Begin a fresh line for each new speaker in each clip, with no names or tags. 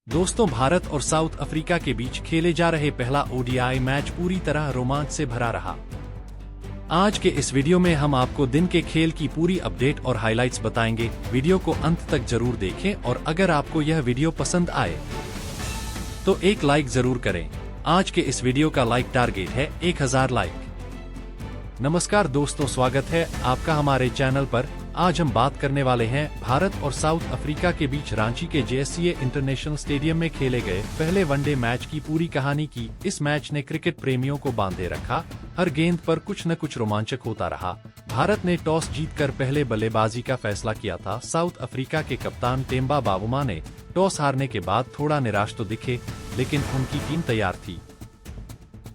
दोस्तों, भारत और south Africa के बीच खेले जा रहे पहला ओडीआई मैच पूरी तरह रोमांच से भरा रहा। आज के इस वीडियो में हम आपको दिन के खेल की पूरी अपडेट और हाइलाइट्स बताएंगे। वीडियो को अंत तक जरूर देखें और अगर आपको यह वीडियो पसंद आए तो एक लाइक जरूर करें। आज के इस वीडियो का लाइक टारगेट है 1000 लाइक। नमस्कार दोस्तों, स्वागत है आपका हमारे चैनल पर। आज हम बात करने वाले हैं भारत और साउथ अफ्रीका के बीच रांची के JSCA इंटरनेशनल स्टेडियम में खेले गए पहले वनडे मैच की पूरी कहानी की। इस मैच ने क्रिकेट प्रेमियों को बांधे रखा। हर गेंद पर कुछ न कुछ रोमांचक होता रहा। भारत ने टॉस जीतकर पहले बल्लेबाजी का फैसला किया था। साउथ अफ्रीका के कप्तान टेम्बा बावुमा ने टॉस हारने के बाद थोड़ा निराश तो दिखे, लेकिन उनकी टीम तैयार थी।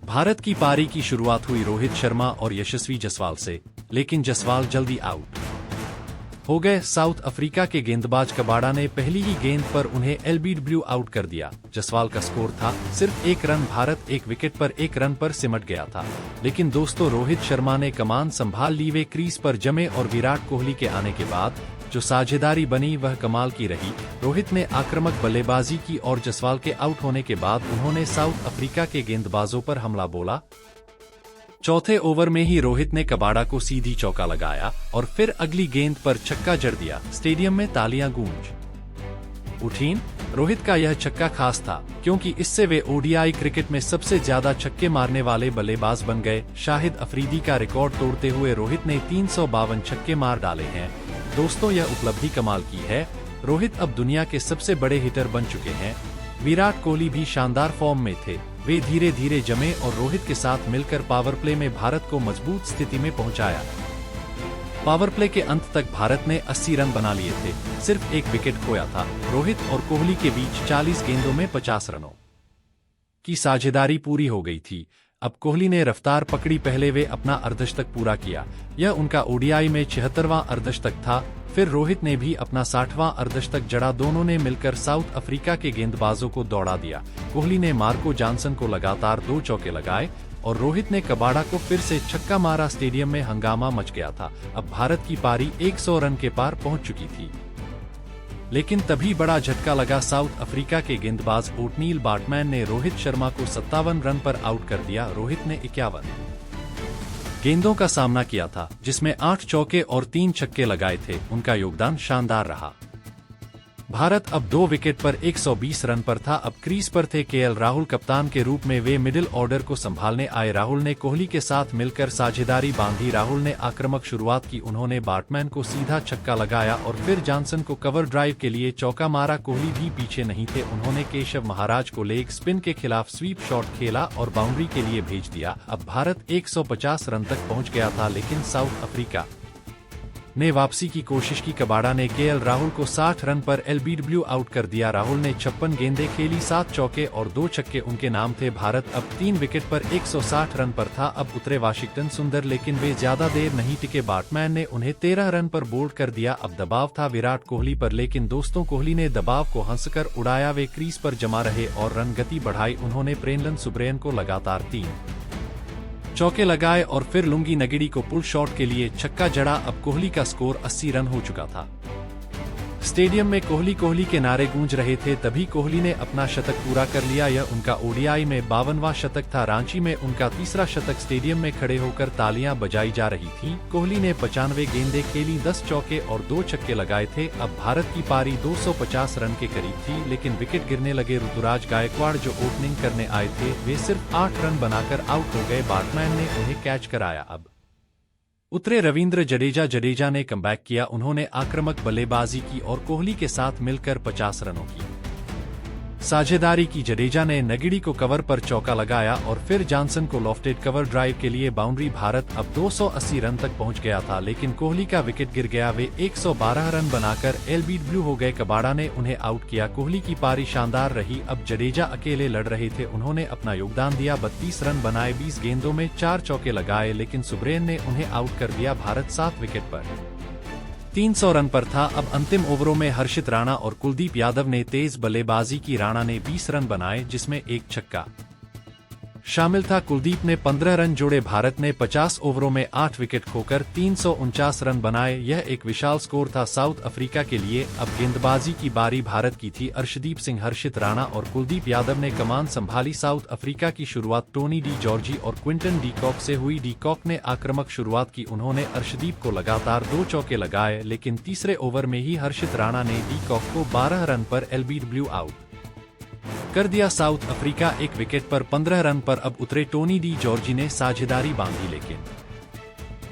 भारत की पारी की शुरुआत हुई रोहित शर्मा और यशस्वी जायसवाल से, लेकिन जायसवाल जल्दी आउट हो गए। साउथ अफ्रीका के गेंदबाज कबाड़ा ने पहली ही गेंद पर उन्हें एलबीडब्ल्यू आउट कर दिया। जायसवाल का स्कोर था सिर्फ 1 रन। भारत 1 विकेट पर 1 रन पर सिमट गया था, लेकिन दोस्तों रोहित शर्मा ने कमान संभाल ली। वे क्रीज पर जमे और विराट कोहली के आने के बाद जो साझेदारी बनी वह कमाल की रही। रोहित ने आक्रामक बल्लेबाजी की और जायसवाल के आउट होने के बाद उन्होंने साउथ अफ्रीका के गेंदबाजों पर हमला बोला। चौथे ओवर में ही रोहित ने कबाड़ा को सीधी चौका लगाया और फिर अगली गेंद पर छक्का जड़ दिया। स्टेडियम में तालियां गूंज उठीं। रोहित का यह छक्का खास था क्योंकि इससे वे ओडीआई क्रिकेट में सबसे ज्यादा छक्के मारने वाले बल्लेबाज बन गए। शाहिद अफरीदी का रिकॉर्ड तोड़ते हुए रोहित ने 352 छक्के मार डाले हैं। दोस्तों, यह उपलब्धि कमाल की है। रोहित अब दुनिया के सबसे बड़े हिटर बन चुके हैं। विराट कोहली भी शानदार फॉर्म में थे। वे धीरे धीरे जमे और रोहित के साथ मिलकर पावर प्ले में भारत को मजबूत स्थिति में पहुंचाया। पावर प्ले के अंत तक भारत ने 80 रन बना लिए थे। सिर्फ 1 विकेट खोया था। रोहित और कोहली के बीच 40 गेंदों में 50 रनों की साझेदारी पूरी हो गई थी। अब कोहली ने रफ्तार पकड़ी। पहले वे अपना अर्धशतक पूरा किया। यह उनका ओडीआई में 76वां अर्धशतक था। फिर रोहित ने भी अपना 60वां अर्धशतक जड़ा। दोनों ने मिलकर साउथ अफ्रीका के गेंदबाजों को दौड़ा दिया। कोहली ने मार्को जॉनसन को लगातार 2 चौके लगाए और रोहित ने कबाड़ा को फिर से छक्का मारा। स्टेडियम में हंगामा मच गया था। अब भारत की पारी 100 रन के पार पहुंच चुकी थी, लेकिन तभी बड़ा झटका लगा। साउथ अफ्रीका के गेंदबाज ओटनील बाटमैन ने रोहित शर्मा को 57 रन पर आउट कर दिया। रोहित ने 51 गेंदों का सामना किया था, जिसमें 8 चौके और 3 छक्के लगाए थे। उनका योगदान शानदार रहा। भारत अब 2 विकेट पर 120 रन पर था। अब क्रीज पर थे केएल राहुल। कप्तान के रूप में वे मिडिल ऑर्डर को संभालने आए। राहुल ने कोहली के साथ मिलकर साझेदारी बांधी। राहुल ने आक्रामक शुरुआत की। उन्होंने बाटमैन को सीधा छक्का लगाया और फिर जॉनसन को कवर ड्राइव के लिए चौका मारा। कोहली भी पीछे नहीं थे। उन्होंने केशव महाराज को लेग स्पिन के खिलाफ स्वीप शॉट खेला और बाउंड्री के लिए भेज दिया। अब भारत 150 रन तक पहुंच गया था, लेकिन साउथ अफ्रीका ने वापसी की कोशिश की। कबाड़ा ने केएल राहुल को 60 रन पर एलबीडब्ल्यू आउट कर दिया। राहुल ने 56 गेंदें खेली, 7 चौके और 2 छक्के उनके नाम थे। भारत अब 3 विकेट पर 160 रन पर था। अब उतरे वाशिंगटन सुंदर, लेकिन वे ज्यादा देर नहीं टिके। बाटमैन ने उन्हें 13 रन पर बोल्ड कर दिया। अब दबाव था विराट कोहली पर, लेकिन दोस्तों कोहली ने दबाव को हंसकर उड़ाया। वे क्रीज पर जमा रहे और रन गति बढ़ाई। उन्होंने प्रेमलन सुब्रेन को लगातार 3 चौके लगाए और फिर लुंगी नगिड़ी को पुल शॉट के लिए छक्का जड़ा। अब कोहली का स्कोर 80 रन हो चुका था। स्टेडियम में कोहली के नारे गूंज रहे थे। तभी कोहली ने अपना शतक पूरा कर लिया। यह उनका ओडीआई में 52वां शतक था। रांची में उनका 3रा शतक। स्टेडियम में खड़े होकर तालियां बजाई जा रही थीं। कोहली ने 95 गेंदें खेली, 10 चौके और 2 छक्के लगाए थे। अब भारत की पारी 250 रन के करीब थी, लेकिन विकेट गिरने लगे। ऋतुराज गायकवाड़ जो ओपनिंग करने आए थे, वे सिर्फ 8 रन बनाकर आउट हो गए। बाटमैन ने उन्हें कैच कराया। अब उतरे रविंद्र जडेजा ने कमबैक किया। उन्होंने आक्रामक बल्लेबाजी की और कोहली के साथ मिलकर 50 रनों की साझेदारी की। जडेजा ने नगिड़ी को कवर पर चौका लगाया और फिर जॉनसन को लॉफ्टेड कवर ड्राइव के लिए बाउंड्री। भारत अब 280 रन तक पहुंच गया था, लेकिन कोहली का विकेट गिर गया। वे 112 रन बनाकर एलबीडब्ल्यू हो गए। कबाड़ा ने उन्हें आउट किया। कोहली की पारी शानदार रही। अब जडेजा अकेले लड़ रहे थे। उन्होंने अपना योगदान दिया, 32 रन बनाए, 20 गेंदों में 4 चौके लगाए, लेकिन सुब्रेन ने उन्हें आउट कर दिया। भारत 7 विकेट पर 300 रन पर था। अब अंतिम ओवरों में हर्षित राणा और कुलदीप यादव ने तेज बल्लेबाजी की। राणा ने 20 रन बनाए, जिसमें 1 छक्का शामिल था। कुलदीप ने 15 रन जोड़े। भारत ने 50 ओवरों में 8 विकेट खोकर 349 रन बनाए। यह एक विशाल स्कोर था साउथ अफ्रीका के लिए। अब गेंदबाजी की बारी भारत की थी। अर्शदीप सिंह, हर्षित राणा और कुलदीप यादव ने कमान संभाली। साउथ अफ्रीका की शुरुआत टोनी डी जॉर्जी और क्विंटन डी कॉक से हुई। डी कॉक ने आक्रामक शुरुआत की। उन्होंने अर्शदीप को लगातार 2 चौके लगाए, लेकिन तीसरे ओवर में ही हर्षित राणा ने डी कॉक को 12 रन पर एलबीडब्ल्यू आउट कर दिया। साउथ अफ्रीका 1 विकेट पर 15 रन पर अब उतरे। टोनी डी जॉर्जी ने साझेदारी बांधी, लेकिन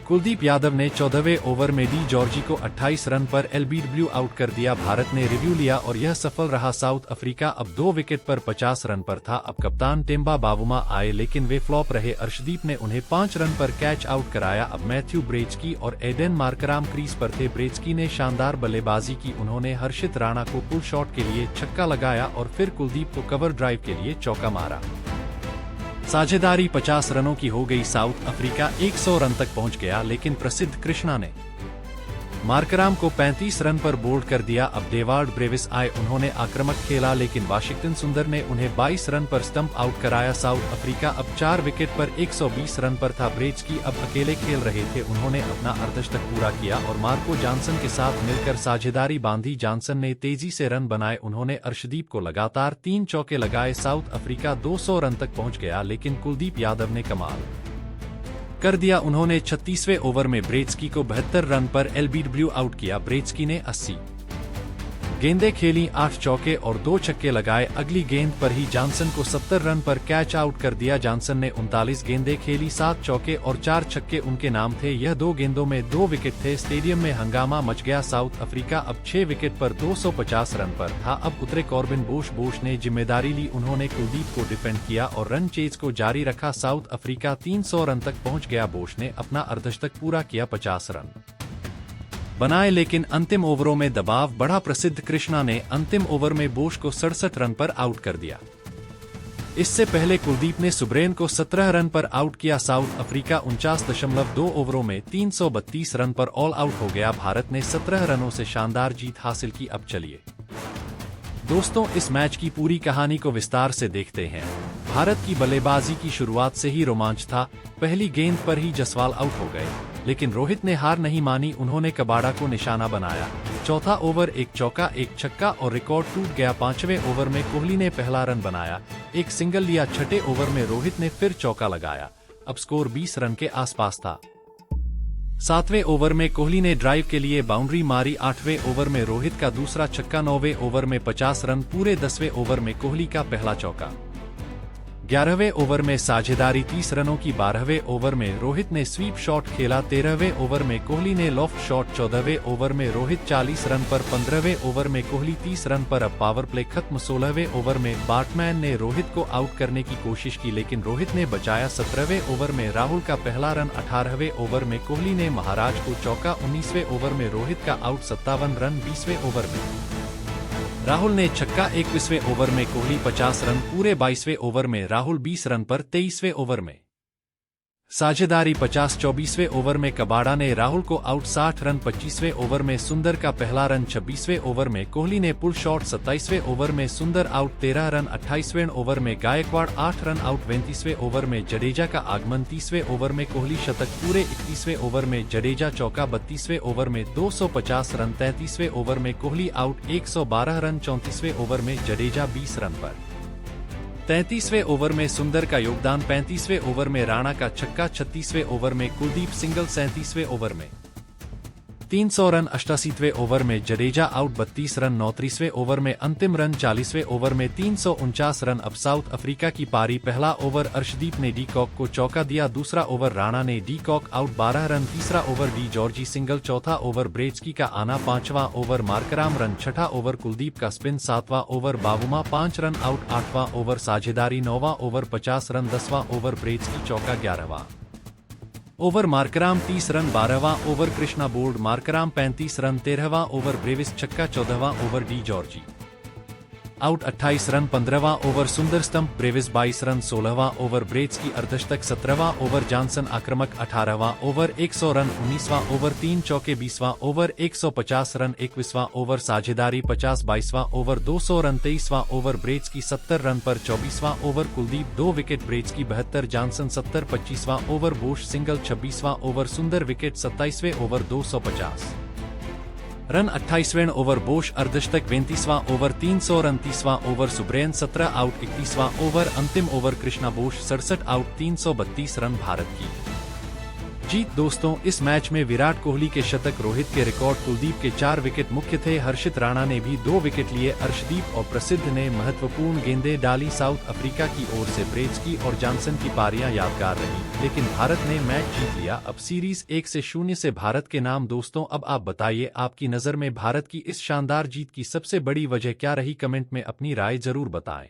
कुलदीप यादव ने 14वें ओवर में डी जॉर्जी को 28 रन पर एलबीडब्ल्यू आउट कर दिया। भारत ने रिव्यू लिया और यह सफल रहा। साउथ अफ्रीका अब 2 विकेट पर 50 रन पर था। अब कप्तान टेम्बा बावुमा आए, लेकिन वे फ्लॉप रहे। अर्शदीप ने उन्हें 5 रन पर कैच आउट कराया। अब मैथ्यू ब्रेचकी और एडेन मार्कराम क्रीज पर थे। ब्रेचकी ने शानदार बल्लेबाजी की। उन्होंने हर्षित राणा को पुल शॉट के लिए छक्का लगाया और फिर कुलदीप को कवर ड्राइव के लिए चौका मारा। साझेदारी 50 रनों की हो गई। साउथ अफ्रीका 100 रन तक पहुंच गया, लेकिन प्रसिद्ध कृष्णा ने मार्कराम को 35 रन पर बोल्ड कर दिया। अब डेवार्ड ब्रेविस आए, उन्होंने आक्रामक खेला, लेकिन वाशिंगटन सुंदर ने उन्हें 22 रन पर स्टंप आउट कराया। साउथ अफ्रीका अब 4 विकेट पर 120 रन पर था। ब्रेचकी अब अकेले खेल रहे थे। उन्होंने अपना अर्धशतक पूरा किया और मार्को जॉनसन के साथ मिलकर साझेदारी बांधी। जॉनसन ने तेजी से रन बनाए। उन्होंने अर्शदीप को लगातार 3 चौके लगाए। साउथ अफ्रीका 200 रन तक पहुंच गया, लेकिन कुलदीप यादव ने कमाल कर दिया। उन्होंने 36वें ओवर में ब्रेचकी को 72 रन पर एलबीडब्ल्यू आउट किया। ब्रेचकी ने 80 गेंदें खेली, 8 चौके और 2 छक्के लगाए। अगली गेंद पर ही जॉनसन को 70 रन पर कैच आउट कर दिया। जॉनसन ने 39 गेंदें खेली, 7 चौके और 4 छक्के उनके नाम थे। यह 2 गेंदों में 2 विकेट थे। स्टेडियम में हंगामा मच गया। साउथ अफ्रीका अब 6 विकेट पर 250 रन पर था। अब उतरे कॉर्बिन बोश। बोश ने जिम्मेदारी ली। उन्होंने कुलदीप को डिफेंड किया और रन चेज को जारी रखा। साउथ अफ्रीका 300 रन तक पहुंच गया। बोश ने अपना अर्धशतक पूरा किया, 50 रन बनाए, लेकिन अंतिम ओवरों में दबाव बढ़ा। प्रसिद्ध कृष्णा ने अंतिम ओवर में बोश को 67 रन पर आउट कर दिया। इससे पहले कुलदीप ने सुब्रेन को 17 रन पर आउट किया। साउथ अफ्रीका 49.2 ओवरों में 332 रन पर ऑल आउट हो गया। भारत ने 17 रनों से शानदार जीत हासिल की। अब चलिए दोस्तों, इस मैच की पूरी कहानी को विस्तार से देखते हैं। भारत की बल्लेबाजी की शुरुआत से ही रोमांच था। पहली गेंद पर ही जसवाल आउट हो गए, लेकिन रोहित ने हार नहीं मानी। उन्होंने कबाड़ा को निशाना बनाया। चौथा ओवर 1 चौका 1 छक्का और रिकॉर्ड टूट गया। 5वें ओवर में कोहली ने पहला रन बनाया, 1 सिंगल लिया। 6ठे ओवर में रोहित ने फिर चौका लगाया। अब स्कोर 20 रन के आसपास था। 7वें ओवर में कोहली ने ड्राइव के लिए बाउंड्री मारी। 8वें ओवर में रोहित का दूसरा छक्का। 9वें ओवर में 50 रन पूरे। 10वें ओवर में कोहली का पहला चौका। 11वें ओवर में साझेदारी 30 रनों की। 12वें ओवर में रोहित ने स्वीप शॉट खेला। 13वें ओवर में कोहली ने लॉफ्ट शॉट। 14वें ओवर में रोहित 40 रन पर। 15वें ओवर में कोहली 30 रन पर। अब पावर प्ले खत्म। 16वें ओवर में बैट्समैन ने रोहित को आउट करने की कोशिश की, लेकिन रोहित ने बचाया। 17वें ओवर में राहुल का पहला रन। 18वें ओवर में कोहली ने महाराज को चौका। 19वें ओवर में रोहित का आउट। 57 रन। 20वें ओवर में राहुल ने छक्का। 21वें ओवर में कोहली 50 रन पूरे। 22वें ओवर में राहुल 20 रन पर। 23वें ओवर में साझेदारी 50। 24वें ओवर में कबाड़ा ने राहुल को आउट। 60 रन। 25वें ओवर में सुंदर का पहला रन। 26वें ओवर में कोहली ने पुल शॉट। 27वें ओवर में सुंदर आउट, 13 रन। 28वें ओवर में गायकवाड़ 8 रन आउट। 35वें ओवर में जडेजा का आगमन। 30वें ओवर में कोहली शतक पूरे। 31वें ओवर में जडेजा चौका। 32वें ओवर में 250 रन। 33वें ओवर में कोहली आउट, 112 रन। 34वें ओवर में जडेजा 20 रन पर। 33वें ओवर में सुंदर का योगदान। 35वें ओवर में राणा का छक्का। 36वें ओवर में कुलदीप सिंगल। 37वें ओवर में 300 रन। 88वें ओवर में जडेजा आउट, 32 रन। 39वें ओवर में अंतिम रन। 40वें ओवर में 349 रन। अब साउथ अफ्रीका की पारी। पहला ओवर अर्शदीप ने डी कॉक को चौका दिया। दूसरा ओवर राणा ने डी कॉक आउट, 12 रन। तीसरा ओवर डी जॉर्जी सिंगल। चौथा ओवर ब्रेचकी का आना। 5वां ओवर मार्कराम रन। 6ठा ओवर कुलदीप का स्पिन। 7वां ओवर बावुमा 5 रन आउट। 8वां ओवर साझेदारी। 9वां ओवर 50 रन। 10वां ओवर ब्रेचकी चौका। 11वां ओवर मार्कराम 30 रन। 12वां over Krishna bowled, Markram 35 run. 13वां ओवर ब्रेविस छक्का। 14वां over de Zorzi out 28 run 15वां ओवर सुंदर स्टंप ब्रेविस 22 रन 16वां ओवर ब्रेट्स की अर्धशतक 17वां ओवर जॉनसन आक्रामक 18वां ओवर 100 रन 19वां ओवर 3 चौके 20वां ओवर 150 रन 21वां ओवर साझेदारी 50 22वां ओवर 200 रन 23वां ओवर ब्रेट्स की 70 रन पर 24वां ओवर कुलदीप 2 विकेट ब्रेट्स की 72 जॉनसन 70 25वां ओवर बोश सिंगल 26वां ओवर सुंदर विकेट 27वें ओवर 250 रन 28वें ओवर बोश अर्धशतक 35वां over 300 run 30वां over सुब्रेन 17 out 31वां over अंतिम ओवर कृष्णा बोश 67 आउट 332 रन भारत की जीत। दोस्तों, इस मैच में विराट कोहली के शतक, रोहित के रिकॉर्ड, कुलदीप के 4 विकेट मुख्य थे। हर्षित राणा ने भी 2 विकेट लिए। अर्शदीप और प्रसिद्ध ने महत्वपूर्ण गेंदें डाली। साउथ अफ्रीका की ओर से ब्रेट्स की और जॉनसन की पारियां यादगार रही, लेकिन भारत ने मैच जीत लिया। अब सीरीज 1-0 से भारत के नाम। दोस्तों, अब आप बताइए, आपकी नज़र में भारत की इस शानदार जीत की सबसे बड़ी वजह क्या रही? कमेंट में अपनी राय जरूर बताएं।